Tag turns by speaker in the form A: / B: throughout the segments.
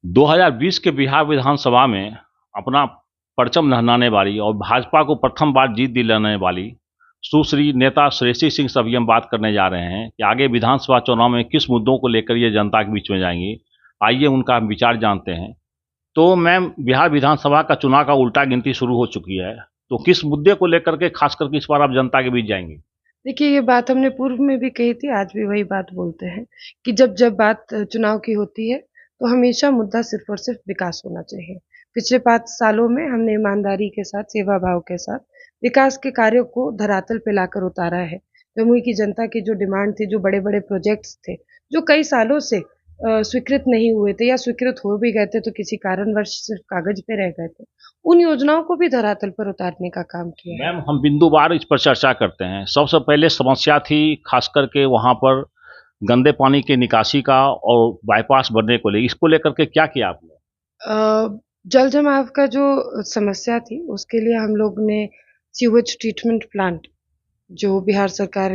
A: 2020 के बिहार विधानसभा में अपना परचम लहराने वाली और भाजपा को प्रथम बार जीत दिलाने वाली सुश्री नेता श्रेयसी सिंह से अभी हम बात करने जा रहे हैं कि आगे विधानसभा चुनाव में किस मुद्दों को लेकर ये जनता के बीच में जाएंगी। आइए उनका हम विचार जानते हैं। तो मैम, बिहार विधानसभा का चुनाव का उल्टा गिनती शुरू हो चुकी है, तो किस मुद्दे को लेकर के खास करके इस बार आप जनता के बीच जाएंगे?
B: देखिए, ये बात हमने पूर्व में भी कही थी, आज भी वही बात बोलते हैं कि जब जब बात चुनाव की होती है, तो हमेशा मुद्दा सिर्फ़ और सिर्फ़ विकास होना चाहिए। पिछले 5 सालों में हमने ईमानदारी के साथ, सेवा भाव के साथ विकास के कार्यों को धरातल पे लाकर उतारा है। जमुई की जनता की जो डिमांड थी, जो बड़े-बड़े प्रोजेक्ट्स थे, जो कई सालों से स्वीकृत नहीं हुए थे या स्वीकृत हो भी गए थे, तो किसी कारणवश सिर्फ़ कागज़ पे रह गए थे, उन योजनाओं को भी धरातल पर उतारने का काम किया है।
A: मैम, हम बिंदुवार इस पर चर्चा करते हैं। सबसे पहले समस्या थी खास करके वहाँ पर गंदे पानी के निकासी का और बाईपास बनने को ले, इसको लेकर के क्या किया आपने?
B: अ, जल जमाव का जो समस्या थी, उसके लिए हम लोग ने सीवेज ट्रीटमेंट प्लांट जो बिहार सरकार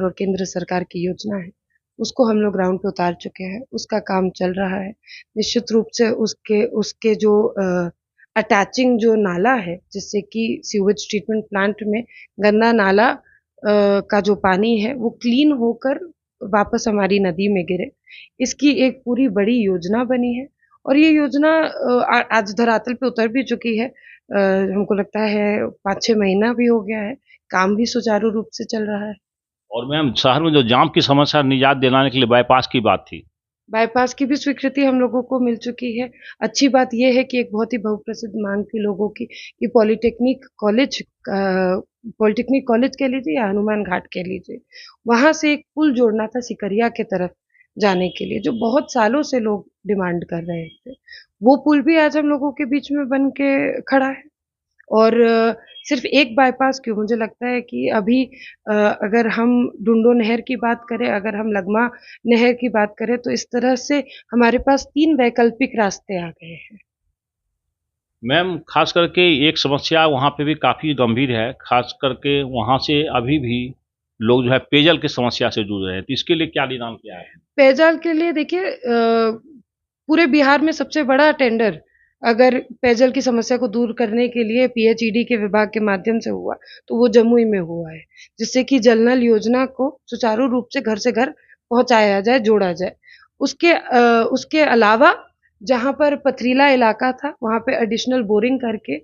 B: और केंद्र सरकार की योजना है, उसको हम लोग ग्राउंड पे उतार चुके हैं। उसका काम चल रहा है। निश्चित रूप से उसके उसके जो अटैचिंग जो नाला है, जिससे कि सीवेज ट्रीटमेंट प्लांट में गंदा नाला का जो पानी है, वो क्लीन होकर वापस हमारी नदी में गिरे। इसकी एक पूरी बड़ी योजना बनी है और ये योजना आज धरातल पे उतर भी चुकी है। हमको लगता है 5-6 महीना भी हो गया है, काम भी सुचारू रूप से चल रहा है।
A: और मैम, शहर में जो जाम की समस्या निजात दिलाने के लिए बाईपास की बात थी।
B: बाईपास की भी स्वीकृति हम लोगों को मिल चुकी है। अच्छी बात ये है कि एक बहुत ही बहुप्रसिद्ध मांग थी लोगों की कि पॉलिटेक्निक कॉलेज कह लीजिए या हनुमान घाट कह लीजिए, वहाँ से एक पुल जोड़ना था सिकरिया की तरफ जाने के लिए, जो बहुत सालों से लोग डिमांड कर रहे थे। वो पुल भी आज हम लोगों के बीच में बन के खड़ा है। और सिर्फ़ एक बाईपास क्यों, मुझे लगता है कि अभी अगर हम डुंडो नहर की बात करें, अगर हम लगमा नहर की बात करें, तो इस तरह से हमारे पास 3 वैकल्पिक रास्ते आ गए हैं।
A: मैम, खास करके एक समस्या वहाँ पे भी काफ़ी गंभीर है, खास करके वहाँ से अभी भी लोग जो है पेयजल की समस्या से जूझ रहे हैं, तो इसके लिए क्या निदान किया है?
B: पेयजल के लिए देखिए पूरे बिहार में सबसे बड़ा टेंडर अगर पेयजल की समस्या को दूर करने के लिए पीएचईडी के विभाग के माध्यम से हुआ, तो वो जमुई में हुआ है, जिससे कि जल नल योजना को सुचारू रूप से घर पहुँचाया जाए, जोड़ा जाए। उसके अलावा जहाँ पर पथरीला इलाका था, वहाँ पे एडिशनल बोरिंग करके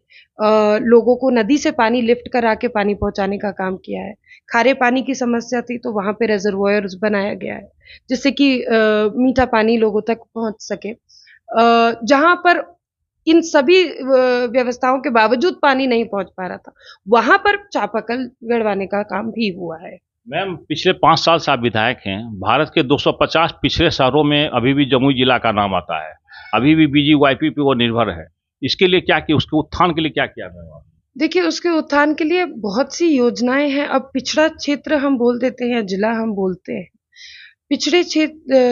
B: लोगों को नदी से पानी लिफ्ट करा के पानी पहुँचाने का काम किया है। खारे पानी की समस्या थी, तो वहाँ पे रिजर्वॉयर्स बनाया गया है, जिससे कि मीठा पानी लोगों तक पहुँच सके। जहाँ पर इन सभी व्यवस्थाओं के बावजूद पानी नहीं पहुँच पा रहा था, वहाँ पर चापाकल गड़वाने का काम भी हुआ है।
A: मैम, पिछले 5 साल से आप विधायक हैं। भारत के 250 पिछड़े शहरों में अभी भी जमुई जिला का नाम आता है। अभी भी बीजीवाईपी पे वो निर्भर है। इसके लिए क्या किया, उसके उत्थान के लिए क्या किया मैम आपने?
B: देखिए, उसके उत्थान के लिए बहुत सी योजनाएँ हैं। अब पिछड़ा क्षेत्र हम बोल देते हैं या जिला हम बोलते हैं।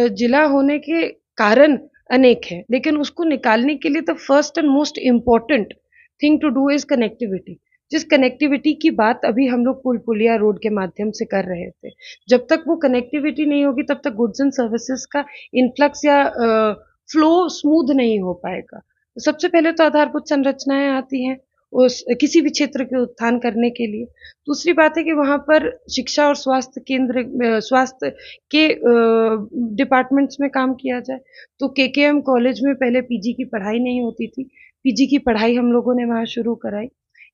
B: जिला होने के कारण अनेक हैं, लेकिन उसको निकालने के लिए the first and most important thing to do is connectivity. जिस कनेक्टिविटी की बात अभी हम लोग पुल पुलिया रोड के माध्यम से कर रहे थे। जब तक वो कनेक्टिविटी नहीं होगी, तब तक गुड्स एंड सर्विसेज़ का इन्फ्लक्स या फ्लो स्मूथ नहीं हो पाएगा। तो सबसे पहले तो आधारभूत संरचनाएँ आती हैं, उस किसी भी क्षेत्र के उत्थान करने के लिए। दूसरी बात है कि वहाँ पर शिक्षा और स्वास्थ्य के डिपार्टमेंट्स में काम किया जाए। तो केकेएम कॉलेज में पहले पीजी की पढ़ाई नहीं होती थी। पीजी की पढ़ाई हम लोगों ने वहाँ शुरू कराई।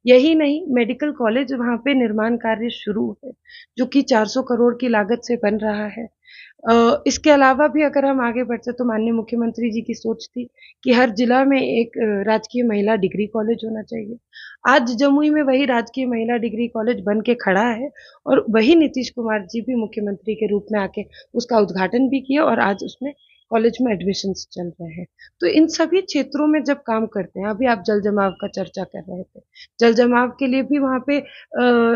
B: यही नहीं, मेडिकल कॉलेज वहाँ पे निर्माण कार्य शुरू है, जो कि 400 करोड़ की लागत से बन रहा है। इसके अलावा भी अगर हम आगे बढ़ते तो माननीय मुख्यमंत्री जी की सोच थी कि हर जिला में एक राजकीय महिला डिग्री कॉलेज होना चाहिए। आज जमुई में वही राजकीय महिला डिग्री कॉलेज बन के खड़ा है और वही नीतीश कुमार जी भी मुख्यमंत्री के रूप में आके उसका उद्घाटन भी किया और आज उसमें कॉलेज में एडमिशन्स चल रहे हैं। तो इन सभी क्षेत्रों में जब काम करते हैं, अभी आप जल जमाव का चर्चा कर रहे थे। जल जमाव के लिए भी वहाँ पे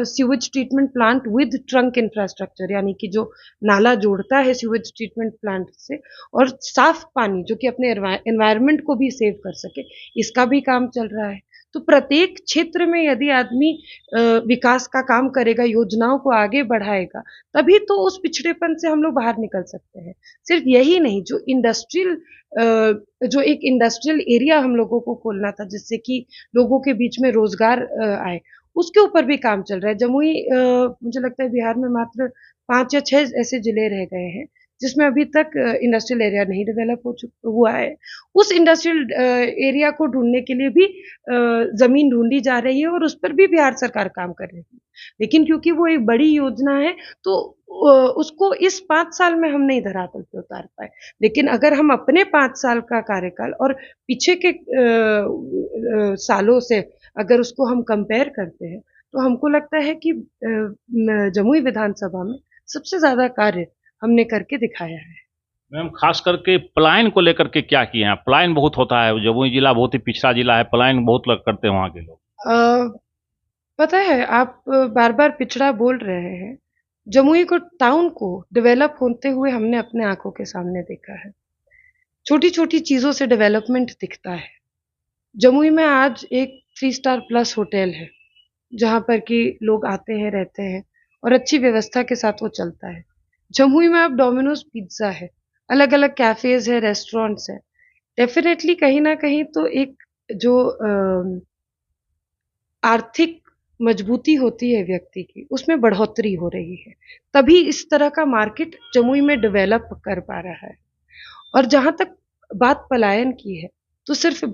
B: sewage treatment plant with trunk infrastructure, यानी कि जो नाला जोड़ता है सीवेज ट्रीटमेंट प्लांट से और साफ पानी जो कि अपने एनवायरनमेंट को भी सेव कर सके, इसका भी काम चल रहा है। तो प्रत्येक क्षेत्र में यदि आदमी विकास का काम करेगा, योजनाओं को आगे बढ़ाएगा, तभी तो उस पिछड़ेपन से हम लोग बाहर निकल सकते हैं। सिर्फ यही नहीं, जो एक इंडस्ट्रियल एरिया हम लोगों को खोलना था जिससे कि लोगों के बीच में रोजगार आए, उसके ऊपर भी काम चल रहा है। जमुई मुझे लगता है बिहार में मात्र 5 या 6 ऐसे जिले रह गए हैं जिसमें अभी तक इंडस्ट्रियल एरिया नहीं डेवलप हुआ है। उस इंडस्ट्रियल एरिया को ढूँढने के लिए भी ज़मीन ढूँढी जा रही है और उस पर भी बिहार सरकार काम कर रही है। लेकिन क्योंकि वो एक बड़ी योजना है तो उसको इस 5 साल में हम नहीं धरातल पे उतार पाए। लेकिन अगर हम अपने 5 साल का कार्यकाल और पीछे के सालों से अगर उसको हम कंपेयर करते हैं, तो हमको लगता है कि जमुई विधानसभा में सबसे ज़्यादा कार्य हमने करके दिखाया है।
A: मैम, खास करके पलायन को लेकर के क्या किए हैं? पलायन बहुत होता है, जमुई जिला बहुत ही पिछड़ा जिला है, पलायन बहुत लोग करते हैं वहाँ के लोग।
B: पता है, आप बार-बार पिछड़ा बोल रहे हैं। जमुई टाउन को डेवलप होते हुए हमने अपने आँखों के सामने देखा है। छोटी-छोटी चीज़ों से डेवलपमेंट दिखता है। जमुई में आज एक 3 स्टार प्लस होटल है, जहाँ पर कि लोग आते हैं, रहते हैं और अच्छी व्यवस्था के साथ वो चलता है। जमुई में अब डोमिनोज़ पिज़्ज़ा है, अलग-अलग कैफ़ेज़ हैं, रेस्टोरेंट्स हैं। डेफ़िनेटली कहीं न कहीं तो एक जो आर्थिक मजबूती होती है व्यक्ति की, उसमें बढ़ोतरी हो रही है। तभी इस तरह का मार्केट जमुई में डेवलप कर पा रहा है। और जहाँ तक बात पलायन की है, तो सिर्फ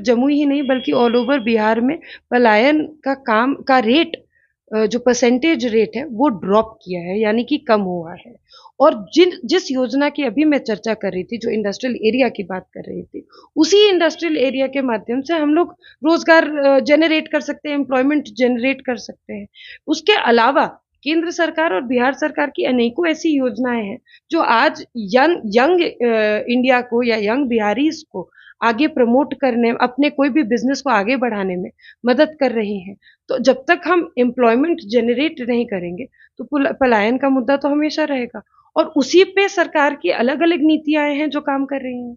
B: जमुई ही नहीं बल्कि ऑल ओवर बिहार में पलायन का रेट जो परसेंटेज रेट है वो ड्रॉप किया है, यानी कि कम हुआ है। और जिस योजना की अभी मैं चर्चा कर रही थी, जो इंडस्ट्रियल एरिया की बात कर रही थी, उसी इंडस्ट्रियल एरिया के माध्यम से हम लोग रोजगार जनरेट कर सकते हैं, एम्प्लॉयमेंट जनरेट कर सकते हैं। उसके अलावा केंद्र सरकार और बिहार सरकार की अनेकों ऐसी योजनाएं हैं जो आज यंग इंडिया को या यंग बिहारीज को आगे प्रमोट करने, अपने कोई भी बिजनेस को आगे बढ़ाने में मदद कर रही हैं। तो जब तक हम एम्प्लॉयमेंट जनरेट नहीं करेंगे तो पलायन का मुद्दा तो हमेशा रहेगा और उसी पे सरकार की अलग-अलग नीतियां हैं जो काम कर रही हैं।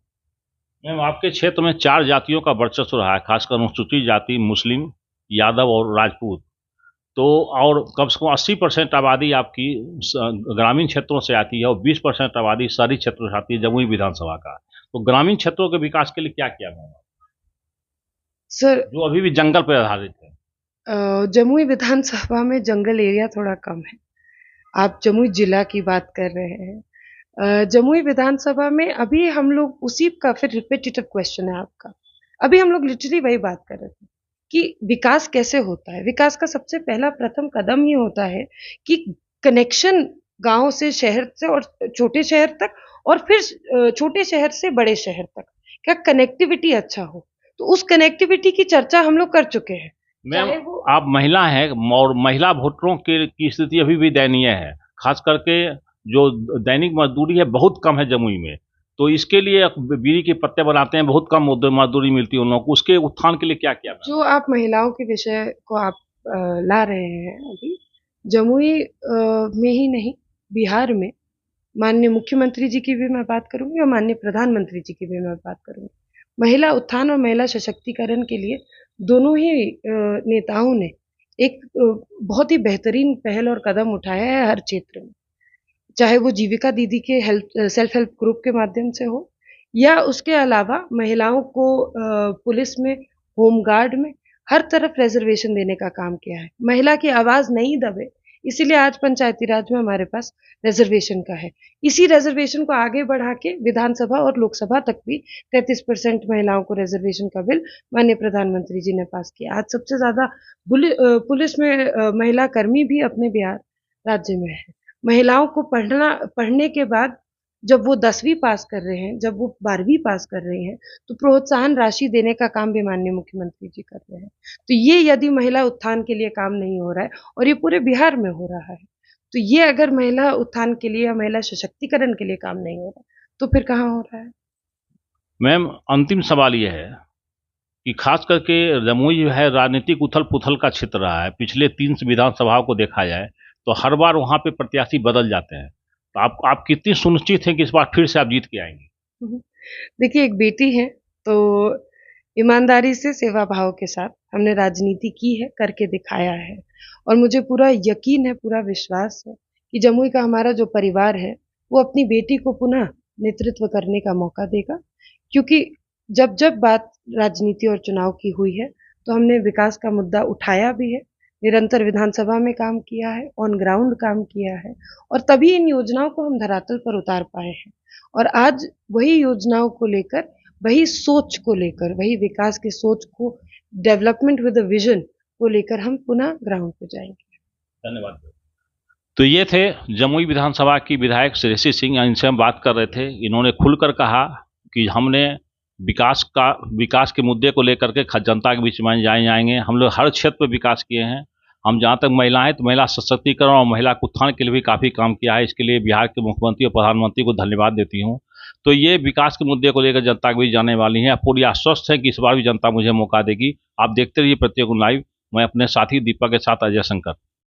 A: मैम, आपके क्षेत्र में 4 जातियों का वर्चस्व रहा है, खासकर अनुसूचित जाति, मुस्लिम, यादव और राजपूत। तो और कम से कम 80% आबादी आपकी ग्रामीण क्षेत्रों से आती है और 20% आबादी शहरी क्षेत्रों से आती है जमुई विधानसभा का। तो ग्रामीण क्षेत्रों के विकास के लिए क्या किया गया
B: सर,
A: जो अभी भी जंगल पर आधारित है?
B: जमुई विधानसभा में जंगल एरिया थोड़ा कम है। आप जमुई जिला की बात कर रहे हैं। जमुई विधानसभा में अभी हम लोग उसी का फिर रिपीटेटिव क्वेश्चन है आपका। अभी हम लोग लिटरली वही बात कर रहे थे कि विकास कैसे होता है। विकास का सबसे पहला प्रथम कदम ही होता है कि कनेक्शन गांव से शहर से और छोटे शहर तक और फिर छोटे शहर से बड़े शहर तक क्या कनेक्टिविटी अच्छा हो। तो उस कनेक्टिविटी की चर्चा हम लोग कर चुके हैं।
A: मैम, आप महिला हैं और महिला वोटरों की स्थिति अभी भी दयनीय है, खास करके जो दैनिक मजदूरी है बहुत कम है जमुई में। तो इसके लिए बीड़ी के पत्ते बनाते हैं, बहुत कम मजदूरी मिलती है उन लोगों को, उसके उत्थान के लिए क्या किया?
B: जो आप महिलाओं के विषय को आप ला रहे हैं अभी, जमुई में ही नहीं बिहार में माननीय मुख्यमंत्री जी की भी मैं बात करूंगी और माननीय प्रधानमंत्री जी की भी मैं बात करूंगी। महिला उत्थान और महिला सशक्तिकरण के लिए दोनों ही नेताओं ने एक बहुत ही बेहतरीन पहल और कदम उठाया है हर क्षेत्र में, चाहे वो जीविका दीदी के सेल्फ हेल्प ग्रुप के माध्यम से हो या उसके अलावा महिलाओं को पुलिस में, होमगार्ड में हर तरफ रिजर्वेशन देने का काम किया है। महिला की आवाज नहीं दबे, इसीलिए आज पंचायती राज में हमारे पास रिजर्वेशन का है। इसी रिजर्वेशन को आगे बढ़ा के विधानसभा और लोकसभा तक भी 33% महिलाओं को रिजर्वेशन का बिल माननीय प्रधानमंत्री जी ने पास किया। आज सबसे ज्यादा पुलिस में महिला कर्मी भी अपने बिहार राज्य में है। महिलाओं को पढ़ने के बाद जब वो 10वीं पास कर रहे हैं, जब वो 12वीं पास कर रही हैं, तो प्रोत्साहन राशि देने का काम भी माननीय मुख्यमंत्री जी कर रहे हैं। तो ये यदि महिला उत्थान के लिए काम नहीं हो रहा है और ये पूरे बिहार में हो रहा है, तो ये अगर महिला उत्थान के लिए या महिला सशक्तिकरण के लिए काम नहीं हो रहा, तो फिर कहाँ हो रहा है?
A: मैम, अंतिम सवाल ये है कि खास करके जमुई जो है राजनीतिक उथल पुथल का क्षेत्र रहा है। पिछले 3 विधानसभाओं को देखा जाए तो हर बार वहाँ पे प्रत्याशी बदल जाते हैं। तो आप कितनी सुनिश्चित हैं कि इस बार फिर से आप जीत के आएंगे?
B: देखिए, एक बेटी है तो ईमानदारी से, सेवा भाव के साथ हमने राजनीति की है, करके दिखाया है। और मुझे पूरा यकीन है, पूरा विश्वास है कि जमुई का हमारा जो परिवार है, वो अपनी बेटी को पुनः नेतृत्व करने का मौका देगा। क्योंकि जब बात राजनीति और चुनाव की हुई है, तो हमने विकास का मुद्दा उठाया भी है, निरंतर विधानसभा में काम किया है, ऑन ग्राउंड काम किया है, और तभी इन योजनाओं को हम धरातल पर उतार पाए हैं। और आज वही योजनाओं को लेकर, वही सोच को लेकर, वही विकास की सोच को, डेवलपमेंट विद अ विजन को लेकर हम पुनः ग्राउंड पे जाएंगे।
A: धन्यवाद। तो ये थे जमुई विधानसभा की विधायक श्रेयसी सिंह, इनसे हम बात कर रहे थे। इन्होंने खुलकर कहा कि हमने विकास के मुद्दे को लेकर के जनता के बीच में जाएंगे। हम लोग हर क्षेत्र पर विकास किए हैं। हम जहाँ तक महिलाएं, तो महिला सशक्तिकरण और महिला उत्थान के लिए भी काफ़ी काम किया है। इसके लिए बिहार के मुख्यमंत्री और प्रधानमंत्री को धन्यवाद देती हूँ। तो ये विकास के मुद्दे को लेकर जनता के बीच जाने वाली हैं। पूरी आश्वस्त है कि इस बार भी जनता मुझे मौका देगी। आप देखते रहिए प्रत्येक लाइव। मैं अपने साथी दीपक के साथ अजय शंकर।